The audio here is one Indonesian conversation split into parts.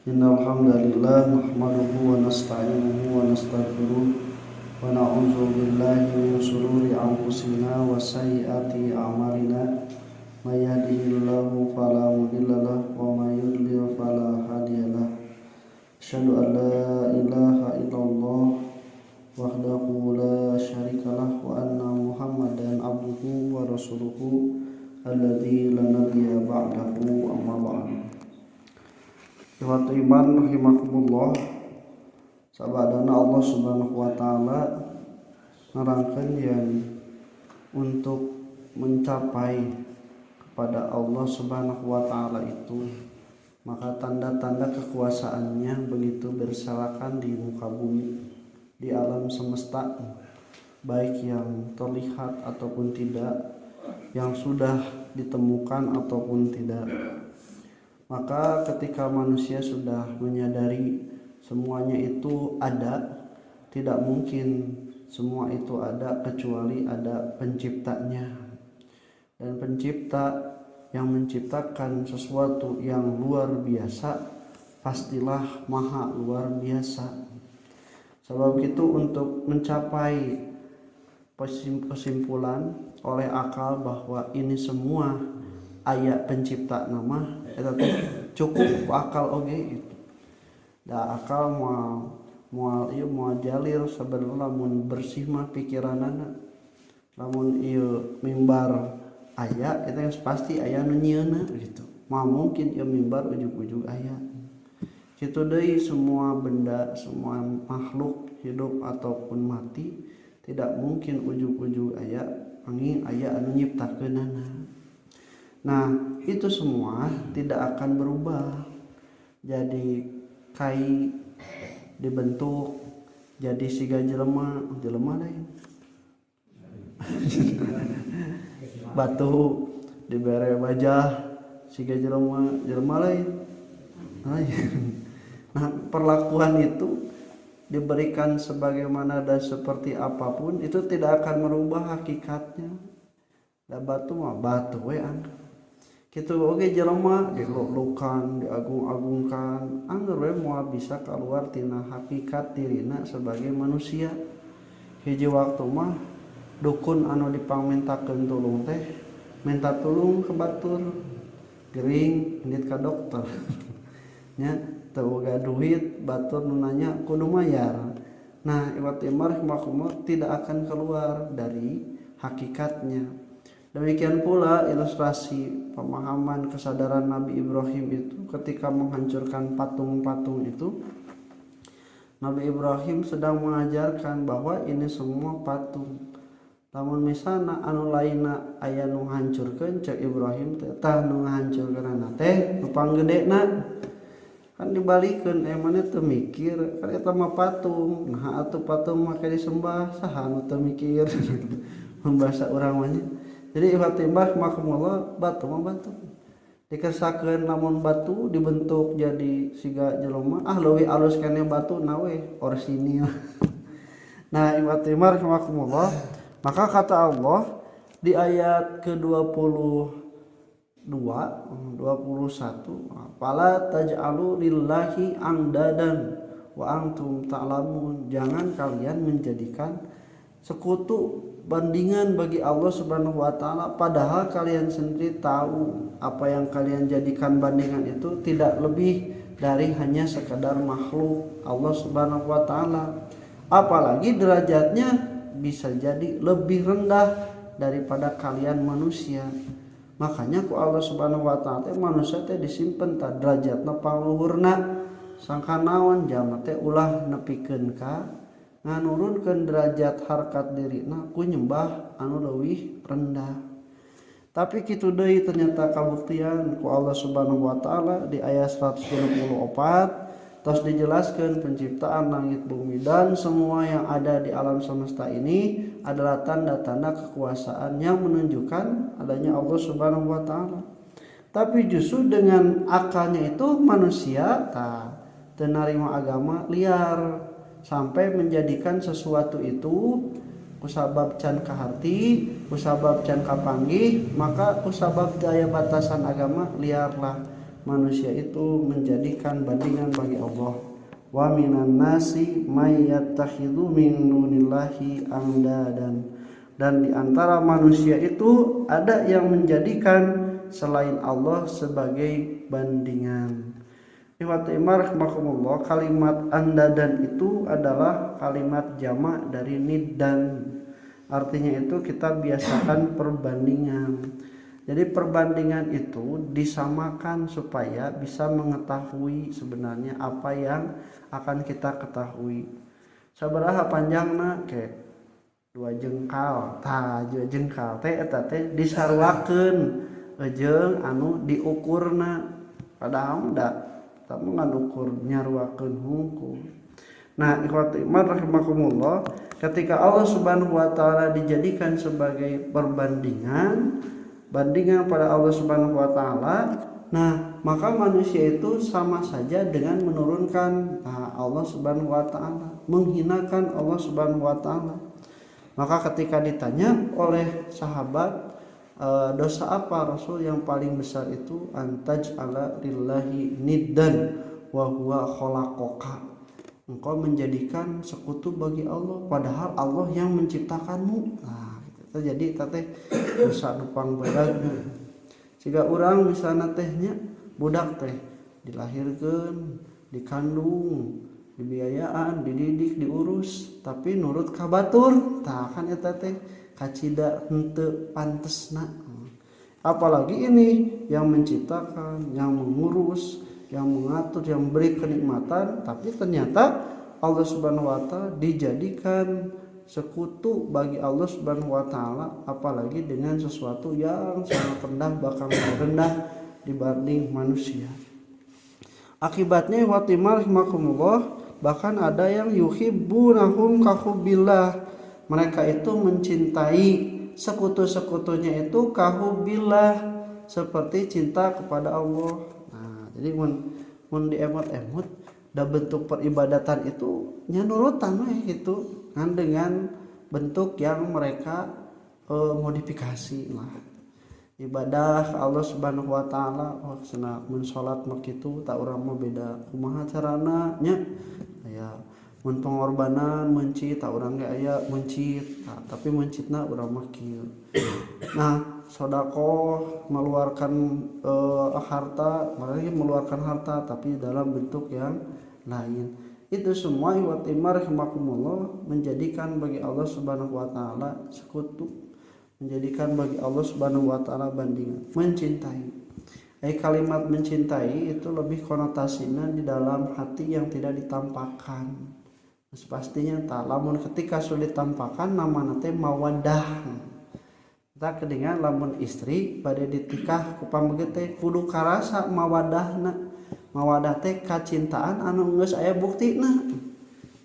Innal hamdalillah nahmaduhu wa nasta'inuhu wa nastaghfiruh wa na'udzu billahi min shururi anfusina wa sayyiati a'malina may yahdihillahu fala mudhillalah wa may yudlil fala hadiyalah. Asyhadu an la ilaha illallah wahdahu la syarikalah wa anna Muhammadan abduhu wa rasuluhu alladzi la nabiyya ba'dahu amma ba'd. Ikhwatu iman rahimakumullah, sabadana Allah Subhanahu wa taala nerangkeun yang untuk mencapai kepada Allah Subhanahu wa taala itu, maka tanda-tanda kekuasaannya begitu berserakan di muka bumi, di alam semesta, baik yang terlihat ataupun tidak, yang sudah ditemukan ataupun tidak. Maka ketika manusia sudah menyadari semuanya itu ada, tidak mungkin semua itu ada kecuali ada penciptanya. Dan pencipta yang menciptakan sesuatu yang luar biasa pastilah maha luar biasa. Sebab itu untuk mencapai kesimpulan oleh akal bahwa ini semua ayat pencipta nama itu cukup akal oge itu. Da akal moal jalir sebenarnya lamun bersih mah pikiranana. Lamun ieu mimbar aya itu yang pasti aya nu nyieuna gitu. Mah mungkin ieu mimbar ujug-ujug aya. Kitu deui semua benda, semua makhluk hidup ataupun mati tidak mungkin ujug-ujug aya angin aya anu nyiptakeunana. Nah, itu semua tidak akan berubah. Jadi kai dibentuk jadi siga jelema lain. Batu dibere wajah siga jelema lain. Nah, perlakuan itu diberikan sebagaimana dan seperti apapun itu tidak akan merubah hakikatnya. Da batu mah batu we kitu oge jelema dilulukan, diagung-agungkan, angger we moal bisa keluar tina hakikat dirina sebagai manusia. Hiji waktu mah dukun anu dipangmentakeun tulung teh minta tulung ke batur, gering indit ka dokter. Nya teu boga duit, batur nu nanya kudu mayar. Nah, iwat imar hikmah tidak akan keluar dari hakikatnya. Demikian pula ilustrasi pemahaman kesadaran Nabi Ibrahim itu ketika menghancurkan patung-patung itu. Nabi Ibrahim sedang mengajarkan bahwa ini semua patung. Namun misalnya anu lainna aya nu hancurkeun cek Ibrahim tah nu ngahancurkeunana teh nu panggedena kan dibalikeun emane teu mikir kan eta mah patung. Nah atuh patung mah disembah saha nu teu mikir. Membahasa urang mah. Jadi ikhtimbah makumullah batu mah batu. Dikesakeun lamun batu dibentuk jadi siga jelema leuwih alus keneh batu nawe orsinil. Nah, ikhtimbah makumullah, maka kata Allah di ayat ke-22 21, fala taj'alu lillahi amdadan wa antum ta'lamun. Jangan kalian menjadikan sekutu bandingan bagi Allah Subhanahu wa taala padahal kalian sendiri tahu apa yang kalian jadikan bandingan itu tidak lebih dari hanya sekadar makhluk Allah Subhanahu wa taala, apalagi derajatnya bisa jadi lebih rendah daripada kalian manusia. Makanya ku Allah Subhanahu wa taala manusia teh disimpen ta derajatna paluhurna sangka naon jalma teh ulah nepikeun ka nganurunkeun derajat harkat dirina ku nyembah anu leuwih rendah. Tapi kitu deui ternyata kabuktian ku Allah Subhanahu wa taala di ayat 124 tos dijelaskeun penciptaan langit bumi dan semua yang ada di alam semesta ini adalah tanda-tanda kekuasaan yang menunjukkan adanya Allah Subhanahu wa taala. Tapi justru dengan akalnya itu manusia teu narima agama liar sampai menjadikan sesuatu itu kusabab can kaharti, kusabab can kapanggih, maka kusabab daya batasan agama liarlah. manusia itu menjadikan bandingan bagi Allah. Wa minan nasi may yattakhidhu min dunillahi andadan, dan di antara manusia itu ada yang menjadikan selain Allah sebagai bandingan. Rahimahumullah, kalimat andadan itu adalah kalimat jamak dari niddan. Artinya itu kita biasakan perbandingan. Jadi perbandingan itu disamakan supaya bisa mengetahui sebenarnya apa yang akan kita ketahui. Sabaraha panjangna ke 2 jengkal, tah 2 jengkal teh eta teh disarwakeun jeung anu diukurna, padahal da tamu ngan ukur nyarwakeun hungkul. Nah, ikhwati iman rahimakumullah, ketika Allah Subhanahu wa taala dijadikan sebagai perbandingan, bandingan pada Allah Subhanahu wa taala, nah, maka manusia itu sama saja dengan menurunkan Allah Subhanahu wa taala, menghinakan Allah Subhanahu wa taala. Maka ketika ditanya oleh sahabat, dosa apa Rasul yang paling besar itu? Antaj ala lillahi niddan wa huwa khalaqaka. Engkau menjadikan sekutu bagi Allah padahal Allah yang menciptakanmu. Nah, itu jadi teh dosa nupang berat. Jika orang misalnya tehnya budak teh dilahirkan, dikandung, dibiayaan, dididik, diurus, tapi nurut ka batur, tah kan eta teh kacida henteu pantesna. Apalagi ini yang menciptakan, yang mengurus, yang mengatur, yang memberi kenikmatan, tapi ternyata Allah Subhanahu wa taala dijadikan sekutu bagi Allah Subhanahu wa taala, apalagi dengan sesuatu yang sangat rendah, bahkan rendah dibanding manusia. Akibatnya watimar rahimakumullah, bahkan ada yang yuhibbunahum kahubbillah, mereka itu mencintai sekutu-sekutunya itu kahubbillah, seperti cinta kepada Allah. Nah, jadi mun di emot-emot da bentuk peribadatan itu nya nurutan we gitu kan, dengan bentuk yang mereka modifikasi lah. Ibadah Allah Subhanahu wa taala cenah mun salat mah kitu, tak urang mah beda kumaha carana nya. Aya mun pengorbanan mencit, tak urang ge aya mencit, tapi mencitna urang mah kieu. Nah, sedekah mengeluarkan harta, mereka mengeluarkan harta tapi dalam bentuk yang lain. Itu semua watimar rahimakumullah menjadikan bagi Allah Subhanahu wa taala sekutu, menjadikan bagi Allah Subhanahu wa taala bandingan, mencintai. Kalimat mencintai itu lebih konotasinya di dalam hati yang tidak ditampakkan. Pastinya tak, lamun ketika sudah ditampakkan namana teh mawaddah. Kita kedengan lamun istri pada ditikah ku pambeget teh kudu karasa mawaddahna. Mawadah teh kacintaan anu geus aya buktina.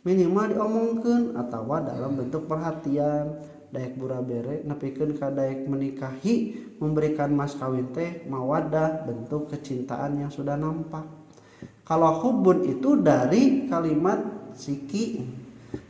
Minimal diomongkeun atawa dalam bentuk perhatian, daek burabere nepikeun ka daek menikahi, memberikan mas kawin teh mawadah, bentuk kecintaan yang sudah nampak. Kalau hubun itu dari kalimat siki,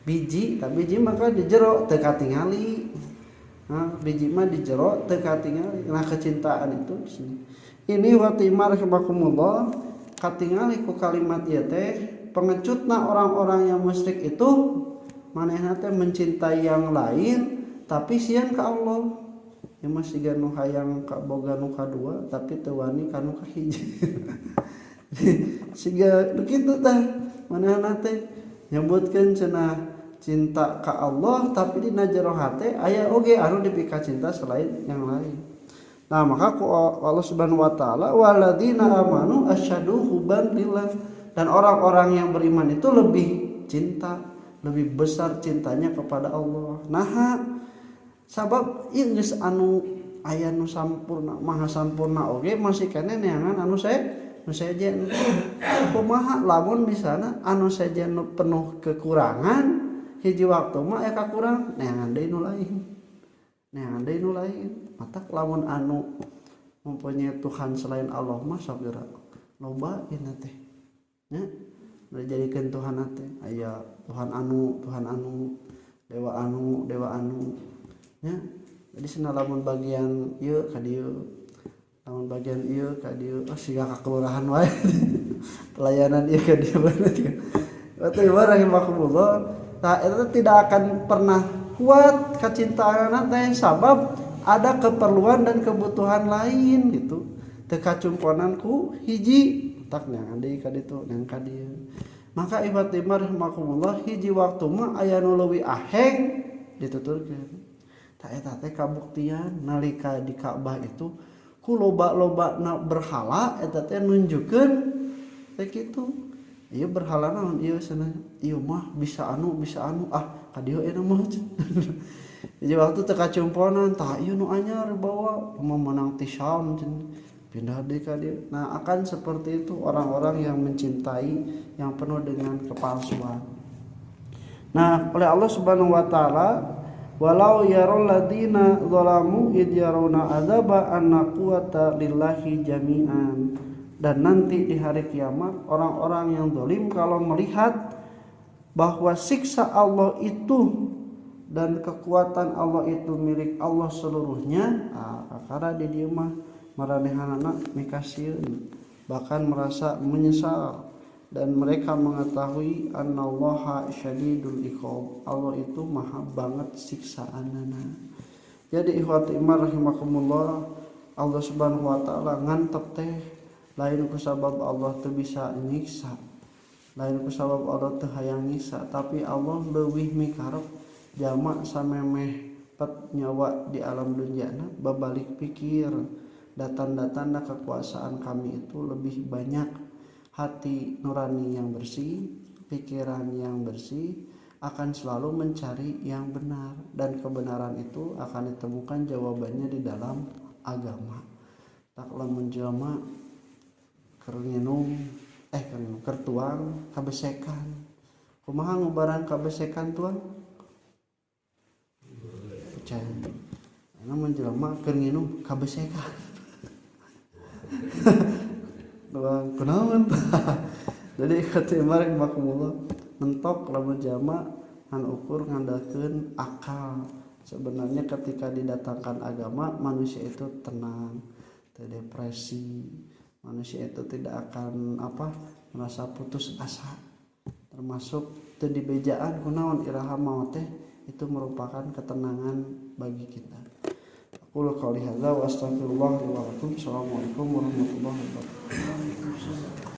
biji, tapi biji maka dijero teu katingali. Nah, biji mah dijero teu katingali. Nah, kecintaan itu di sini. Ini watimar rahimakumullah, katingali ku kalimat ieu teh pengecutna orang-orang yang musyrik itu manehna teh mencintai yang lain tapi sieun ka Allah. Ya masih ganu hayang ka boga nu kadua tapi teu wani ka nu kahiji. Siga kitu tah manehna teh nyebutkeun cenah cinta ka Allah tapi dina jero hate aya oge anu dipika cinta selain yang lain. Nah, maka Allah Subhanahu wa taala walladzina amanu asyadu hubban lillah, dan orang-orang yang beriman itu lebih cinta, lebih besar cintanya kepada Allah. Nah, sabab ieu geus anu aya nu sampurna, maha sampurna oge masih keneh neangan anu sejen. Kumaha lamun misalna anu sejen nu penuh kekurangan, hiji waktu mah aya kakurang, neangan deui nu lain. Neangan deui nu lain. Matak lamun anu mempunyai Tuhan selain Allah mah sabira loba ieu teh nya dijadikeun Tuhan teh aya Tuhan anu dewa anu nya. Jadi cenah lamun bagian ieu ka dieu namun bagian ieu ka dieu siga ka kelurahan wae pelayanan ieu ka dieu banget waktu rahimahumullah tah eta tidak akan pernah kuat kecintaan teh sabab ada keperluan dan kebutuhan lain gitu teu kacumponan ku hiji tak nyang deui ka ditu nyang ka dieu maka ibad imar rahimahumullah hiji waktu mah aya nu leuwih aheng dituturkeun tah eta teh kabuktian nalika di Ka'bah itu ku loba-loba berhala eta teh nunjukkeun teh kitu ieu berhala naon ieu cenah ieu mah bisa anu ka dieu eta mah jadi waktu teu kacumponan tah ieu nu anyar bawa memenang ti Syam pindah deui ka dieu nah akan seperti itu orang-orang yang mencintai yang penuh dengan kepalsuan nah oleh Allah Subhanahu wa taala walau yarul ladina zalamu id yarawna adzaba anna quwata lillahi jami'an dan nanti di hari kiamat orang-orang yang zalim kalau melihat bahwa siksa Allah itu dan kekuatan Allah itu milik Allah seluruhnya karena di dieu mah maranehanana mikasieun bahkan merasa menyesal dan mereka mengetahui annallaha syadidul iqab Allah itu maha banget siksaanana jadi ikhwati iman rahimakumullah Allah Subhanahu wa taala ngantep teh lain ku sabab Allah teu bisa nyiksa lain ku sabab Allah teu hayang nyiksa tapi Allah leuwih mikarep jalma samemeh pet nyawa di alam dunyana babalik pikir tanda-tanda kekuasaan kami itu lebih banyak hati nurani yang bersih pikiran yang bersih akan selalu mencari yang benar dan kebenaran itu akan ditemukan jawabannya di dalam agama tak lamun jelema kertuang kabesekan kumaha ngubaran kabesekan tuang percaya karena menjelma keur nginum kabesekan doang kunaon jadi kata imar makumullah mentok lamun jama ngan ukur ngandalkeun akal sebenarnya ketika didatangkan agama manusia itu tenang terdepresi manusia itu tidak akan merasa putus asa termasuk teu dibejaan kunaon iraha maut teh itu merupakan ketenangan bagi kita. Aqulu qouli hadza wa astaghfirullah li wa lakum. Assalamualaikum warahmatullahi wabarakatuh.